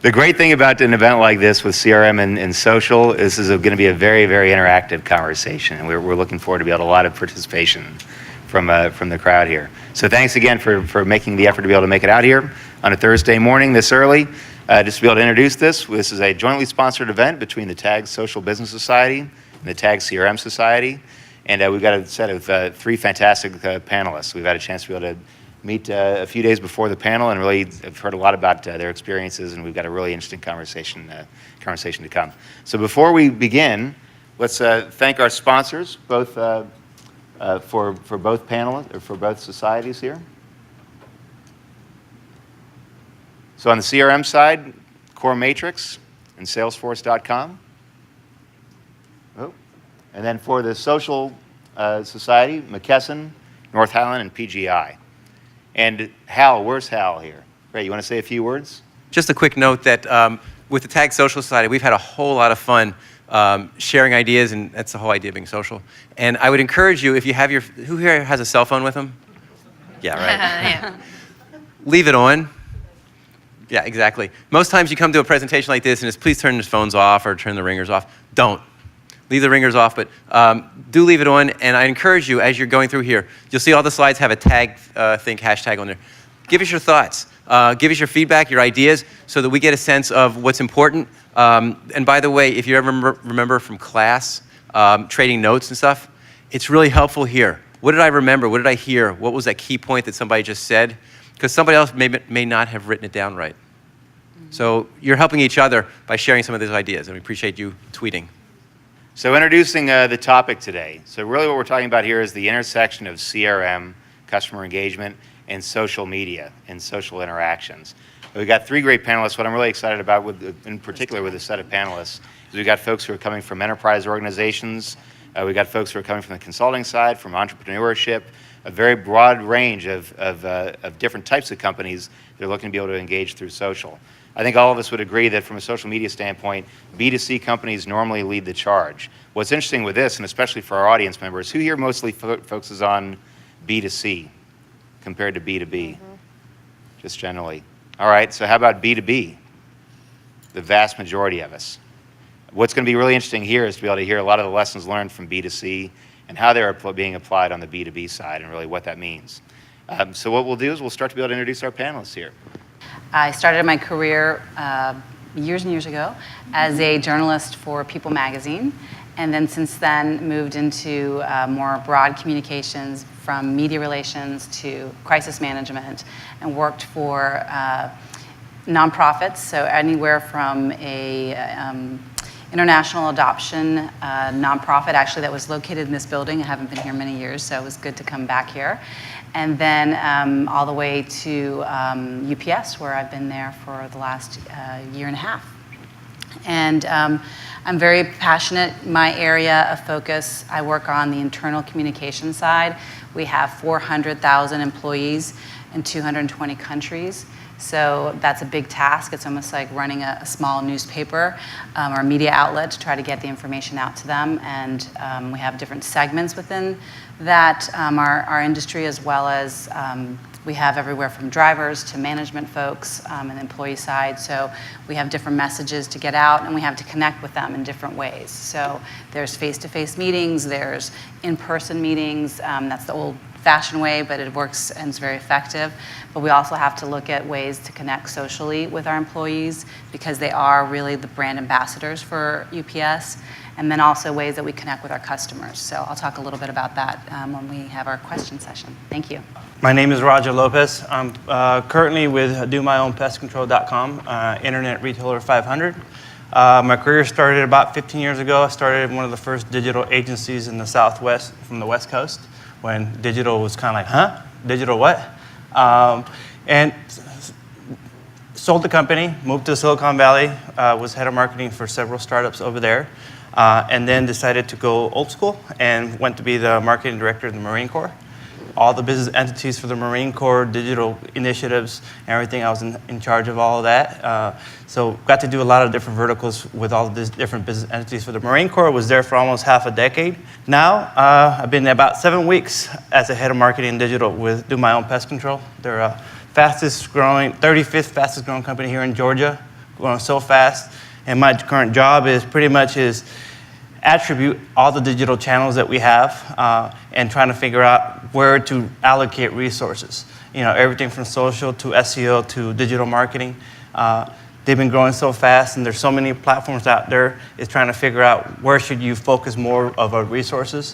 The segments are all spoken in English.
The great thing about an event like this with CRM and social is this is going to be a very, very interactive conversation, and we're looking forward to be able to a lot of participation from the crowd here. So thanks again for making the effort to be able to make it out here on a Thursday morning this early. Just to be able to introduce this is a jointly sponsored event between the TAG Social Business Society and the TAG CRM Society, and we've got a set of three fantastic panelists. We've had a chance to be able to meet a few days before the panel, and really have heard a lot about their experiences, and we've got a really interesting conversation to come. So before we begin, let's thank our sponsors, both for both panelists or for both societies here. So on the CRM side, CoreMatrix and Salesforce.com. Oh. And then for the social society, McKesson, North Highland, and PGI. And Hal, where's Hal here? Ray, you want to say a few words? Just a quick note that with the TAG Social Society, we've had a whole lot of fun sharing ideas, and that's the whole idea of being social. And I would encourage you, if you have who here has a cell phone with them? Yeah, right. Yeah. Leave it on. Yeah, exactly. Most times you come to a presentation like this and it's please turn the phones off or turn the ringers off. Don't. Leave the ringers off, but do leave it on. And I encourage you, as you're going through here, you'll see all the slides have a tag hashtag on there. Give us your thoughts. Give us your feedback, your ideas, so that we get a sense of what's important. And by the way, if you ever remember from class, trading notes and stuff, it's really helpful here. What did I remember? What did I hear? What was that key point that somebody just said? Because somebody else may not have written it down right. So you're helping each other by sharing some of those ideas, and we appreciate you tweeting. So introducing the topic today. So really what we're talking about here is the intersection of CRM, customer engagement, and social media and social interactions. We've got three great panelists. What I'm really excited about, in particular with this set of panelists, is we've got folks who are coming from enterprise organizations. We've got folks who are coming from the consulting side, from entrepreneurship, a very broad range of different types of companies that are looking to be able to engage through social. I think all of us would agree that from a social media standpoint, B2C companies normally lead the charge. What's interesting with this, and especially for our audience members, who here mostly focuses on B2C compared to B2B? Mm-hmm. Just generally. All right, so how about B2B? The vast majority of us. What's going to be really interesting here is to be able to hear a lot of the lessons learned from B2C and how they're being applied on the B2B side and really what that means. So what we'll do is we'll start to be able to introduce our panelists here. I started my career years and years ago as a journalist for People magazine, and then since then moved into more broad communications, from media relations to crisis management, and worked for nonprofits, so anywhere from a international adoption nonprofit, actually, that was located in this building. I haven't been here many years, so it was good to come back here. And then all the way to UPS, where I've been there for the last year and a half. And I'm very passionate. My area of focus, I work on the internal communication side. We have 400,000 employees in 220 countries. So that's a big task. It's almost like running a small newspaper or a media outlet to try to get the information out to them. And we have different segments within that, our industry, as well as we have everywhere from drivers to management folks and the employee side. So we have different messages to get out, and we have to connect with them in different ways. So there's face-to-face meetings, there's in-person meetings. That's the old-fashioned way, but it works and it's very effective. But we also have to look at ways to connect socially with our employees, because they are really the brand ambassadors for UPS. And then also ways that we connect with our customers. So I'll talk a little bit about that when we have our question session. Thank you. My name is Roger Lopez. I'm currently with DoMyOwnPestControl.com, Internet Retailer 500. My career started about 15 years ago. I started one of the first digital agencies in the Southwest, from the West Coast, when digital was kind of like, huh? Digital what? And sold the company, moved to Silicon Valley, was head of marketing for several startups over there, and then decided to go old school and went to be the marketing director of the Marine Corps. All the business entities for the Marine Corps, digital initiatives, everything. I was in charge of all of that. So got to do a lot of different verticals with all of these different business entities for the Marine Corps. Was there for almost half a decade. Now, I've been there about 7 weeks as a head of marketing and digital with Do My Own Pest Control. They're fastest growing, 35th fastest growing company here in Georgia, growing so fast. And my current job is pretty much attribute all the digital channels that we have and trying to figure out where to allocate resources. Everything from social to SEO to digital marketing. They've been growing so fast and there's so many platforms out there. It's trying to figure out where should you focus more of our resources,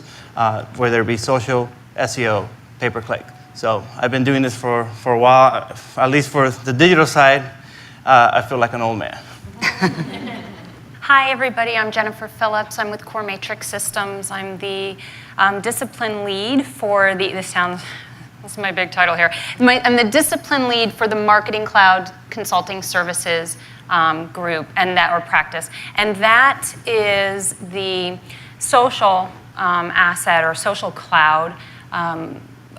whether it be social, SEO, pay-per-click. So I've been doing this for a while, at least for the digital side. I feel like an old man. Hi, everybody. I'm Jennifer Phillips. I'm with CoreMatrix Systems. I'm the discipline lead for this is my big title here. I'm the discipline lead for the Marketing Cloud Consulting Services group or practice. And that is the social asset or social cloud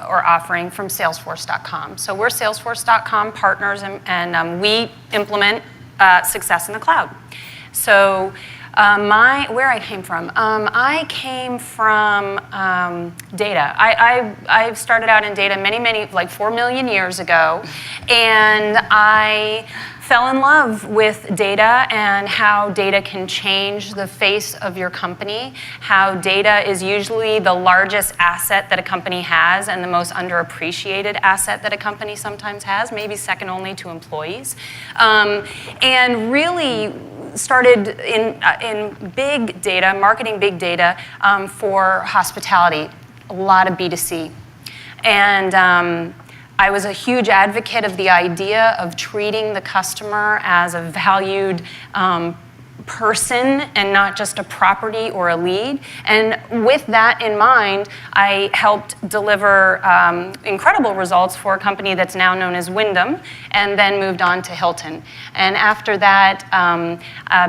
or offering from Salesforce.com. So we're Salesforce.com partners and we implement success in the cloud. So where I came from data. I started out in data many, like 4 million years ago, and I fell in love with data and how data can change the face of your company, how data is usually the largest asset that a company has and the most underappreciated asset that a company sometimes has, maybe second only to employees, and really started in big data, marketing big data for hospitality, a lot of BtoC. And I was a huge advocate of the idea of treating the customer as a valued person and not just a property or a lead. And with that in mind, I helped deliver incredible results for a company that's now known as Wyndham, and then moved on to Hilton. And after that,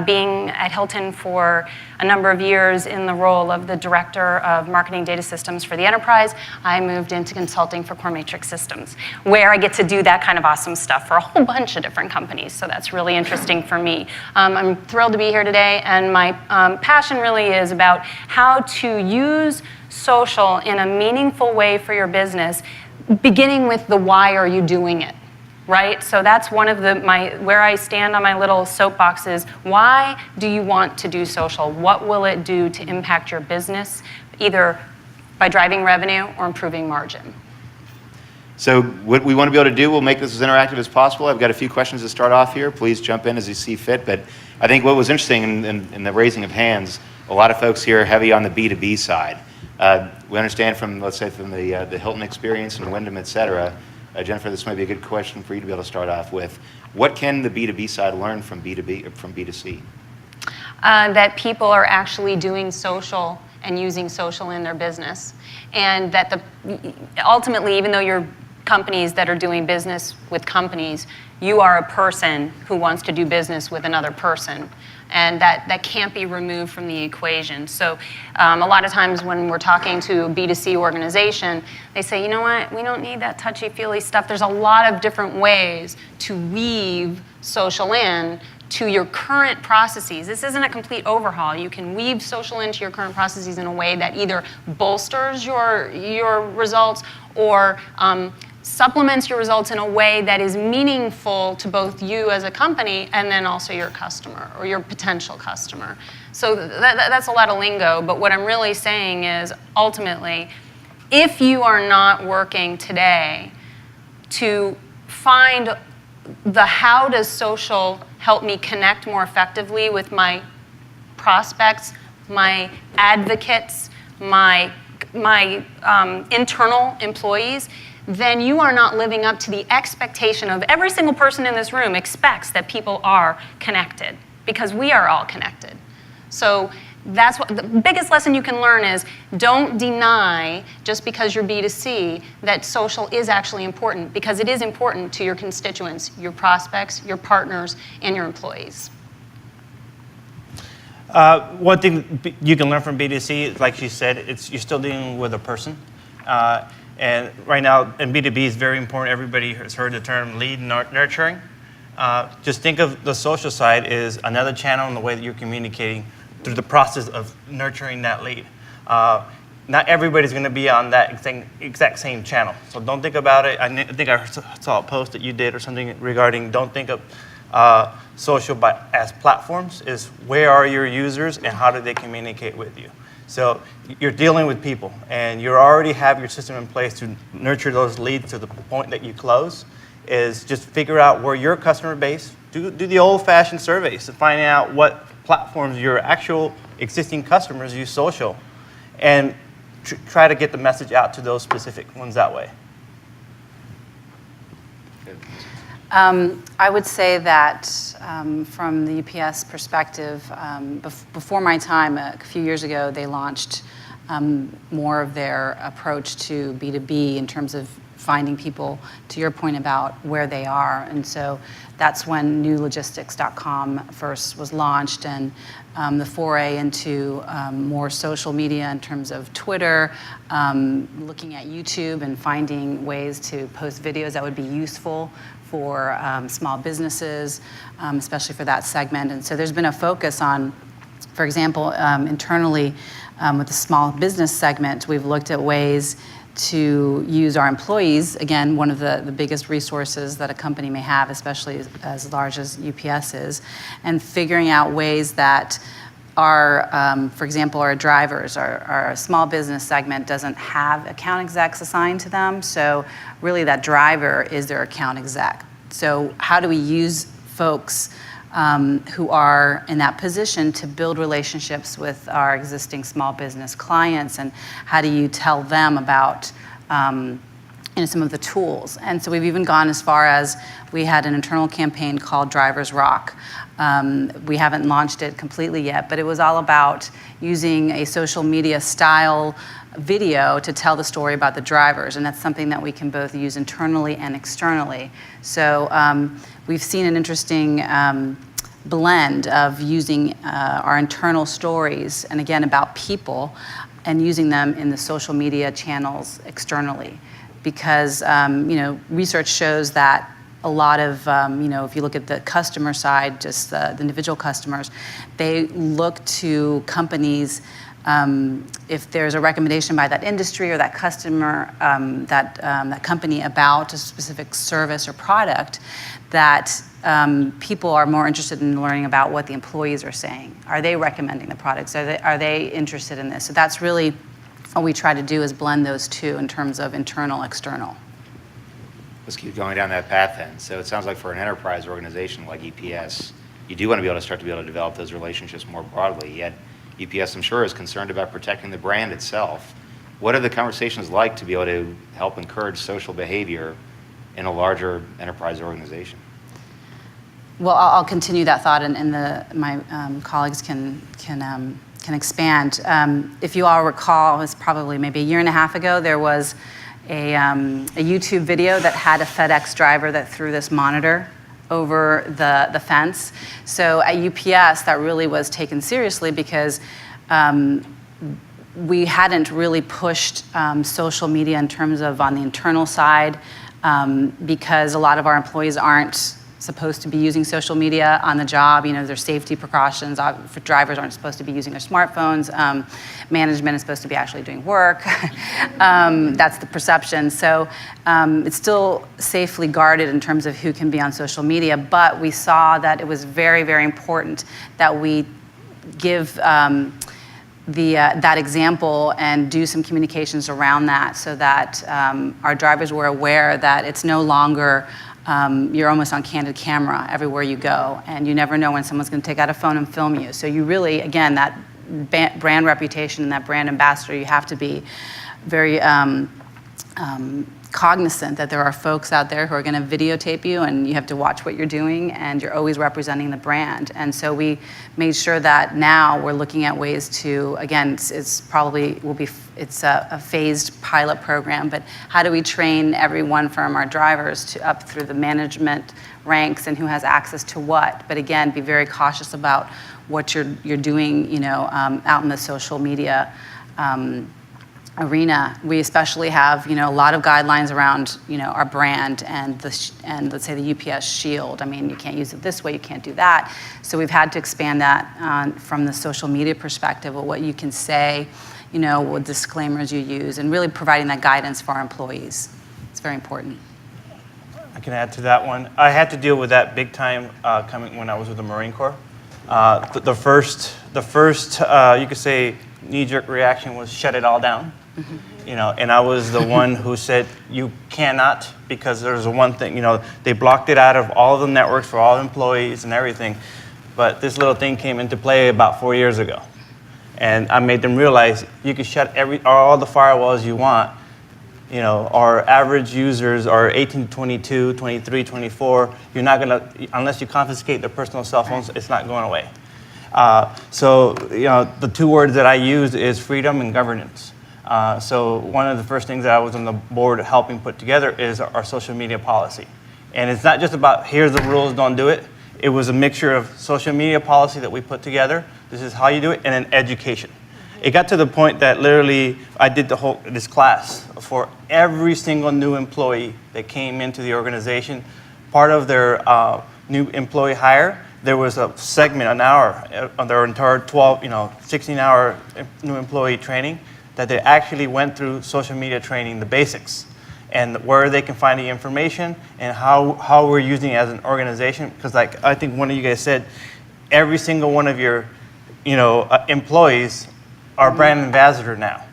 being at Hilton for a number of years in the role of the Director of Marketing Data Systems for the enterprise, I moved into consulting for CoreMatrix Systems, where I get to do that kind of awesome stuff for a whole bunch of different companies. So that's really interesting for me. I'm thrilled to be here today, and my passion really is about how to use social in a meaningful way for your business, beginning with the why are you doing it? Right? So that's one of where I stand on my little soapbox is, why do you want to do social? What will it do to impact your business, either by driving revenue or improving margin? So what we want to be able to do, we'll make this as interactive as possible. I've got a few questions to start off here. Please jump in as you see fit. But I think what was interesting in the raising of hands, a lot of folks here are heavy on the BtoB side. We understand from, let's say, from the Hilton experience and Wyndham, et cetera. Jennifer, this might be a good question for you to be able to start off with. What can the BtoB side learn from BtoC? That people are actually doing social and using social in their business. And that ultimately, even though you're companies that are doing business with companies, you are a person who wants to do business with another person. And that can't be removed from the equation. So a lot of times when we're talking to a BtoC organization, they say, you know what, we don't need that touchy-feely stuff. There's a lot of different ways to weave social in to your current processes. This isn't a complete overhaul. You can weave social into your current processes in a way that either bolsters your results or supplements your results in a way that is meaningful to both you as a company and then also your customer or your potential customer. So that's a lot of lingo, but what I'm really saying is ultimately, if you are not working today to find the how does social help me connect more effectively with my prospects, my advocates, my internal employees, then you are not living up to the expectation of every single person in this room expects that people are connected, because we are all connected. So That's what the biggest lesson you can learn is don't deny just because you're B2C that social is actually important, because it is important to your constituents, your prospects, your partners, and your employees. One thing you can learn from B2C, like you said, you're still dealing with a person. And right now, in B2B is very important. Everybody has heard the term lead nurturing. Just think of the social side as another channel in the way that you're communicating through the process of nurturing that lead. Not everybody's going to be on that exact same channel. So don't think about it. I think I saw a post that you did or something regarding don't think of social as platforms, is where are your users and how do they communicate with you. So you're dealing with people and you already have your system in place to nurture those leads to the point that you close, is just figure out where your customer base, do the old-fashioned surveys to find out what platforms your actual existing customers use social, and try to get the message out to those specific ones that way. I would say that from the UPS perspective, before my time, a few years ago, they launched more of their approach to B2B in terms of finding people, to your point about where they are. And so that's when newlogistics.com first was launched, and the foray into more social media in terms of Twitter, looking at YouTube and finding ways to post videos that would be useful for small businesses, especially for that segment. And so there's been a focus on, for example, internally with the small business segment, we've looked at ways to use our employees, again, one of the biggest resources that a company may have, especially as large as UPS is, and figuring out ways that our, for example, our drivers, our small business segment doesn't have account execs assigned to them, so really that driver is their account exec. So how do we use folks who are in that position to build relationships with our existing small business clients, and how do you tell them about some of the tools? And so we've even gone as far as we had an internal campaign called Drivers Rock. We haven't launched it completely yet, but it was all about using a social media style video to tell the story about the drivers, and that's something that we can both use internally and externally. So we've seen an interesting blend of using our internal stories, and again about people, and using them in the social media channels externally, because research shows that a lot of, if you look at the customer side, just the individual customers, they look to companies if there's a recommendation by that industry or that customer, that company about a specific service or product, that people are more interested in learning about what the employees are saying. Are they recommending the products? Are they interested in this? So that's really what we try to do, is blend those two in terms of internal, external. Let's keep going down that path then. So it sounds like for an enterprise organization like UPS, you do want to be able to start to be able to develop those relationships more broadly, yet UPS, I'm sure, is concerned about protecting the brand itself. What are the conversations like to be able to help encourage social behavior in a larger enterprise organization? Well, I'll continue that thought, and my colleagues can expand. If you all recall, it was probably maybe a year and a half ago, there was a YouTube video that had a FedEx driver that threw this monitor over the fence. So at UPS, that really was taken seriously, because we hadn't really pushed social media in terms of on the internal side, because a lot of our employees aren't supposed to be using social media on the job. There's safety precautions. For drivers aren't supposed to be using their smartphones. Management is supposed to be actually doing work. That's the perception. So it's still safely guarded in terms of who can be on social media, but we saw that it was very, very important that we give that example and do some communications around that, so that our drivers were aware that it's no longer you're almost on candid camera everywhere you go, and you never know when someone's going to take out a phone and film you. So you really, again, that brand reputation and that brand ambassador, you have to be very cognizant that there are folks out there who are going to videotape you, and you have to watch what you're doing, and you're always representing the brand. And so we made sure that now we're looking at ways to, again, it's a phased pilot program, but how do we train everyone from our drivers to up through the management ranks and who has access to what? But again, be very cautious about what you're doing, out in the social media arena. We especially have, a lot of guidelines around, our brand and let's say the UPS shield. I mean, you can't use it this way, you can't do that. So we've had to expand that from the social media perspective of what you can say, what disclaimers you use, and really providing that guidance for our employees. It's very important. I can add to that one. I had to deal with that big time coming when I was with the Marine Corps. The first, you could say, knee-jerk reaction was shut it all down. And I was the one who said, you cannot, because there's one thing, they blocked it out of all the networks for all employees and everything. But this little thing came into play about 4 years ago. And I made them realize you can shut all the firewalls you want. Our average users are 18 to 22, 23, 24. You're not gonna, unless you confiscate their personal cell phones, it's not going away. So the two words that I use is freedom and governance. So one of the first things that I was on the board helping put together is our social media policy. And it's not just about here's the rules, don't do it. It was a mixture of social media policy that we put together. This is how you do it, and then education. It got to the point that literally I did this class for every single new employee that came into the organization. Part of their new employee hire, there was a segment, an hour, on their entire 16-hour new employee training, that they actually went through social media training, the basics, and where they can find the information and how we're using it as an organization. Because like I think one of you guys said, every single one of your employees are brand ambassador now.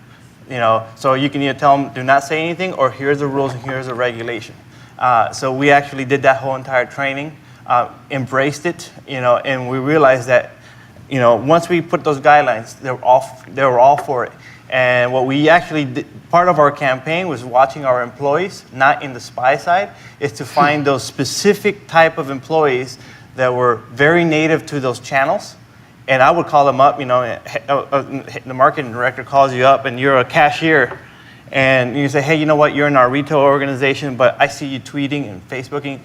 So you can either tell them do not say anything, or here's the rules and here's the regulation. So we actually did that whole entire training, embraced it, and we realized that once we put those guidelines, they were all for it. And what we actually did, part of our campaign was watching our employees, not in the spy side, is to find those specific type of employees that were very native to those channels. And I would call them up, the marketing director calls you up and you're a cashier, and you say, hey, you know what, you're in our retail organization, but I see you tweeting and Facebooking.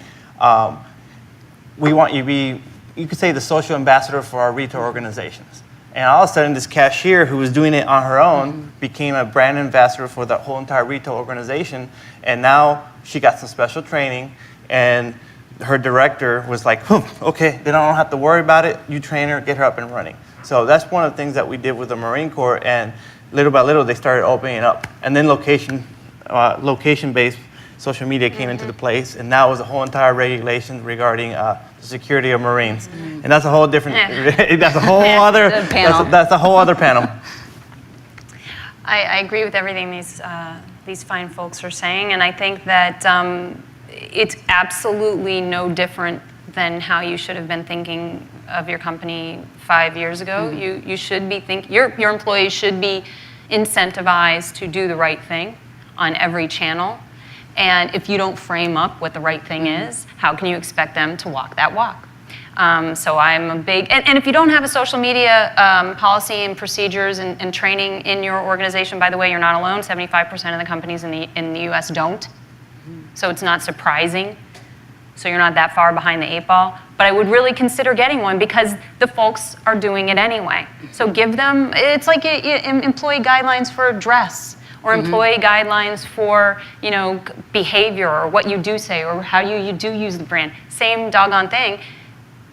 We want you to be, you could say, the social ambassador for our retail organizations. And all of a sudden, this cashier who was doing it on her own became a brand ambassador for the whole entire retail organization. And now she got some special training, and her director was like, okay, then I don't have to worry about it. You train her, get her up and running. So that's one of the things that we did with the Marine Corps, and little by little, they started opening up. And then location-based social media came into the place, and now it was a whole entire regulation regarding the security of Marines. And that's a whole different, that's a whole other panel. That's a whole other panel. I agree with everything these fine folks are saying, and I think that it's absolutely no different than how you should have been thinking of your company 5 years ago. You should be your employees should be incentivized to do the right thing on every channel. And if you don't frame up what the right thing is, how can you expect them to walk that walk? So I'm a big, and if you don't have a social media policy and procedures and training in your organization, by the way, you're not alone. 75% of the companies in the US don't. So it's not surprising. So you're not that far behind the 8 ball. But I would really consider getting one, because the folks are doing it anyway. So give them, it's like employee guidelines for dress, or employee guidelines for behavior, or what you do say, or how you do use the brand. Same doggone thing.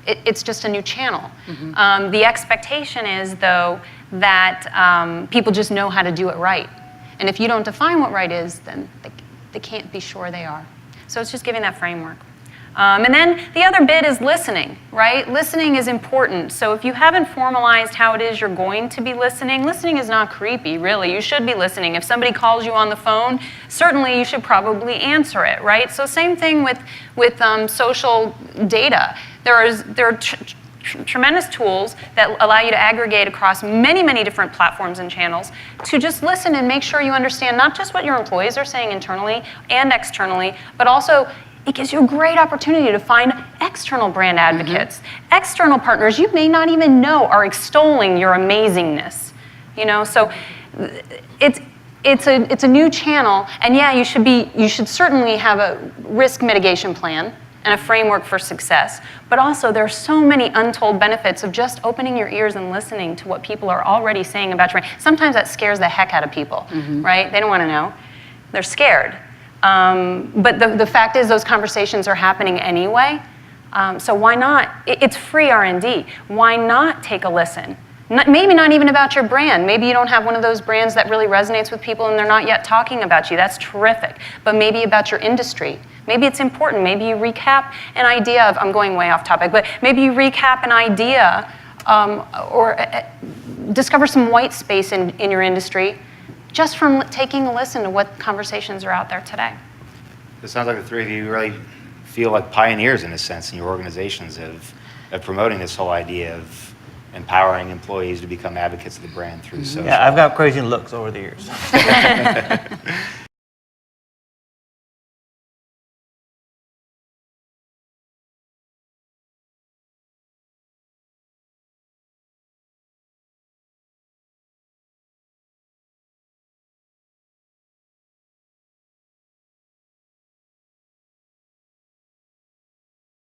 It's just a new channel. The expectation is, though, that people just know how to do it right. And if you don't define what right is, then they can't be sure they are. So it's just giving that framework. And then the other bit is listening, right? Listening is important. So if you haven't formalized how it is you're going to be listening is not creepy, really. You should be listening. If somebody calls you on the phone, certainly you should probably answer it, right? So same thing with social data. There are tremendous tools that allow you to aggregate across many, many different platforms and channels to just listen and make sure you understand not just what your employees are saying internally and externally, but also it gives you a great opportunity to find external brand advocates, external partners you may not even know are extolling your amazingness. So it's a new channel, and yeah, you should certainly have a risk mitigation plan and a framework for success. But also, there are so many untold benefits of just opening your ears and listening to what people are already saying about your brand. Sometimes that scares the heck out of people, right? They don't want to know. They're scared. But the fact is, those conversations are happening anyway. So why not? It's free R&D. Why not take a listen? Maybe not even about your brand. Maybe you don't have one of those brands that really resonates with people and they're not yet talking about you. That's terrific. But maybe about your industry. Maybe it's important. Maybe you recap an idea of, I'm going way off topic, but maybe you recap an idea or discover some white space in your industry just from taking a listen to what conversations are out there today. It sounds like the three of you really feel like pioneers in a sense in your organizations of promoting this whole idea of empowering employees to become advocates of the brand through social. Yeah, I've got crazy looks over the years.